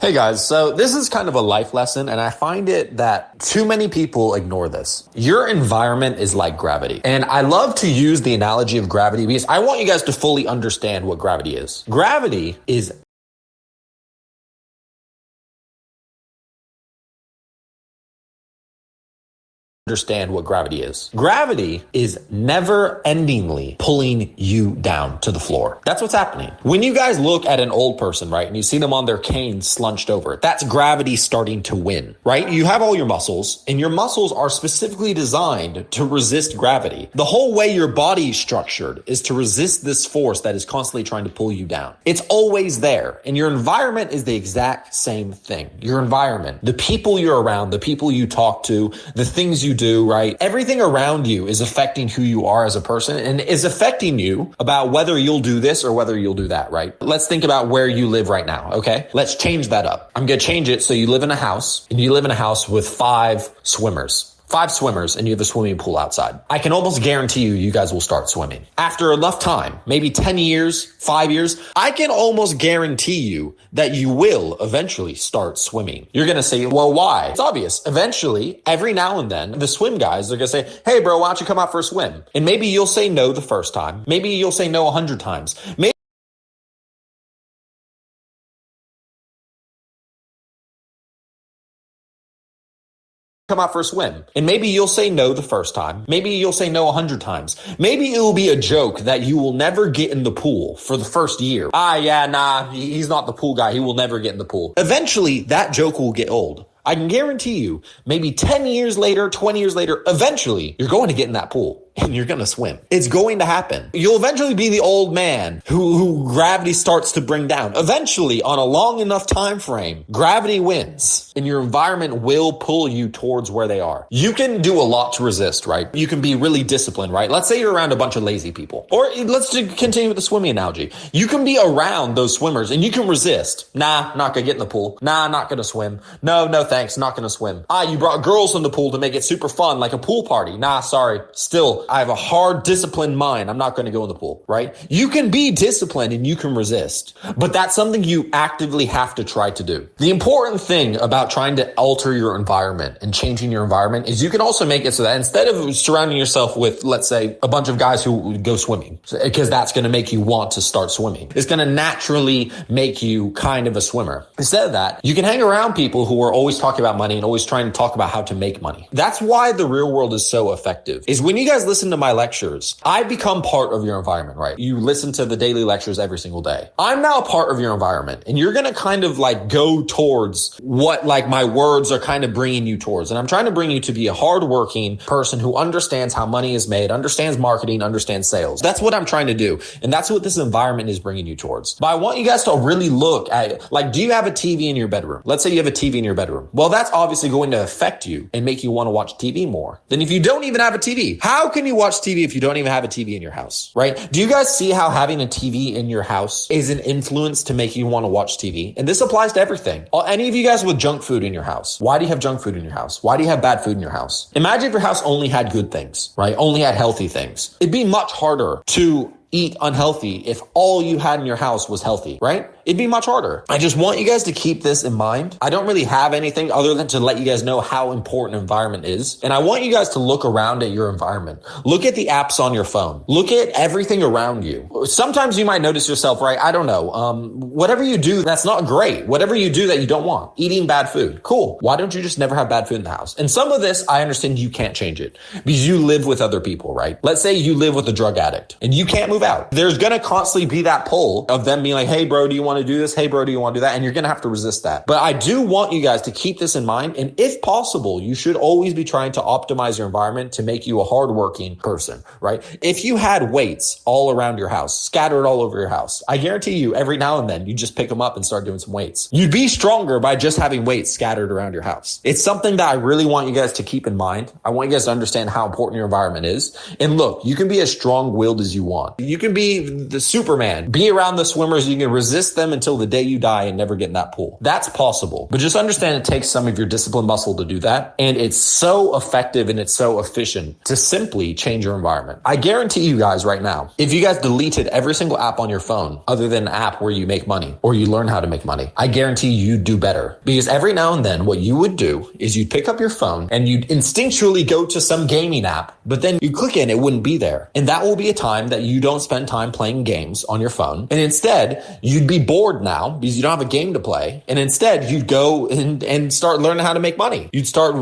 Hey guys, so this is kind of a life lesson, and I find it that too many people ignore this. Your environment is like gravity. And I love to use the analogy of gravity because I want you guys to fully understand what gravity is. Gravity is understand what gravity is. Gravity is never endingly pulling you down to the floor. That's what's happening. When you guys look at an old person, right, and you see them on their cane slunched over, that's gravity starting to win, right? You have all your muscles, and your muscles are specifically designed to resist gravity. The whole way your body is structured is to resist this force that is constantly trying to pull you down. It's always there. And your environment is the exact same thing. Your environment, the people you're around, the people you talk to, the things you do, right? Everything around you is affecting who you are as a person and is affecting you about whether you'll do this or whether you'll do that, right? Let's think about where you live right now, okay? Let's change that up. I'm going to change it so you live in a house, and you live in a house with 5 swimmers. 5 swimmers, and you have a swimming pool outside. I can almost guarantee you guys will start swimming. After enough time, maybe 10 years, 5 years, I can almost guarantee you that you will eventually start swimming. You're going to say, well, why? It's obvious. Eventually, every now and then, the swim guys, they're going to say, hey, bro, why don't you come out for a swim? And maybe you'll say no the first time. Maybe you'll say no 100 times. Maybe come out for a swim. And maybe you'll say no the first time. Maybe you'll say no 100 times. Maybe it will be a joke that you will never get in the pool for the first year. He's not the pool guy. He will never get in the pool. Eventually, that joke will get old. I can guarantee you, maybe 10 years later, 20 years later, eventually, you're going to get in that pool and you're going to swim. It's going to happen. You'll eventually be the old man who gravity starts to bring down. Eventually, on a long enough time frame, gravity wins and your environment will pull you towards where they are. You can do a lot to resist, right? You can be really disciplined, right? Let's say you're around a bunch of lazy people. Or let's continue with the swimming analogy. You can be around those swimmers and you can resist. Nah, not going to get in the pool. Nah, not going to swim. No, thanks, not going to swim. You brought girls in the pool to make it super fun, like a pool party. Nah, sorry. Still, I have a hard, disciplined mind. I'm not going to go in the pool, right? You can be disciplined and you can resist, but that's something you actively have to try to do. The important thing about trying to alter your environment and changing your environment is you can also make it so that instead of surrounding yourself with, let's say, a bunch of guys who go swimming, because that's going to make you want to start swimming. It's going to naturally make you kind of a swimmer. Instead of that, you can hang around people who are always talking about money and always trying to talk about how to make money. That's why the real world is so effective. Is when you guys listen to my lectures, I become part of your environment, right? You listen to the daily lectures every single day. I'm now a part of your environment, and you're going to kind of like go towards what like my words are kind of bringing you towards. And I'm trying to bring you to be a hardworking person who understands how money is made, understands marketing, understands sales. That's what I'm trying to do. And that's what this environment is bringing you towards. But I want you guys to really look at, like, do you have a TV in your bedroom? Let's say you have a TV in your bedroom. Well, that's obviously going to affect you and make you want to watch TV more than if you don't even have a TV. How can you watch TV if you don't even have a TV in your house, right? Do you guys see how having a TV in your house is an influence to make you want to watch TV? And this applies to everything. Any of you guys with junk food in your house, why do you have junk food in your house? Why do you have bad food in your house? Imagine if your house only had good things, right? Only had healthy things. It'd be much harder to eat unhealthy if all you had in your house was healthy, right? It'd be much harder. I just want you guys to keep this in mind. I don't really have anything other than to let you guys know how important environment is. And I want you guys to look around at your environment. Look at the apps on your phone. Look at everything around you. Sometimes you might notice yourself, right? I don't know. Whatever you do, that's not great. Whatever you do that you don't want. Eating bad food. Cool. Why don't you just never have bad food in the house? And some of this, I understand you can't change it because you live with other people, right? Let's say you live with a drug addict and you can't move out. There's going to constantly be that pull of them being like, hey, bro, do you want to do this? Hey, bro, do you want to do that? And you're going to have to resist that. But I do want you guys to keep this in mind. And if possible, you should always be trying to optimize your environment to make you a hardworking person, right? If you had weights all around your house, scattered all over your house, I guarantee you every now and then you just pick them up and start doing some weights. You'd be stronger by just having weights scattered around your house. It's something that I really want you guys to keep in mind. I want you guys to understand how important your environment is. And look, you can be as strong-willed as you want. You can be the Superman. Be around the swimmers. You can resist them until the day you die and never get in that pool. That's possible. But just understand it takes some of your discipline muscle to do that. And it's so effective and it's so efficient to simply change your environment. I guarantee you guys right now, if you guys deleted every single app on your phone other than an app where you make money or you learn how to make money, I guarantee you'd do better. Because every now and then what you would do is you'd pick up your phone and you'd instinctually go to some gaming app, but then you click it and it wouldn't be there. And that will be a time that you don't spend time playing games on your phone. And instead, you'd be bored now because you don't have a game to play. And instead, you'd go and start learning how to make money. You'd start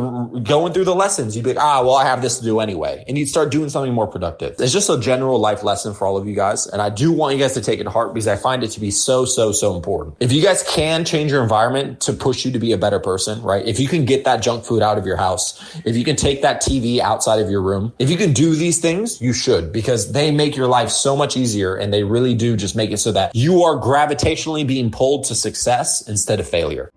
going through the lessons. You'd be like, well, I have this to do anyway. And you'd start doing something more productive. It's just a general life lesson for all of you guys. And I do want you guys to take it to heart because I find it to be so important. If you guys can change your environment to push you to be a better person, right? If you can get that junk food out of your house, if you can take that TV outside of your room, if you can do these things, you should, because they make your life so much easier and they really do just make it so that you are gravitationally being pulled to success instead of failure.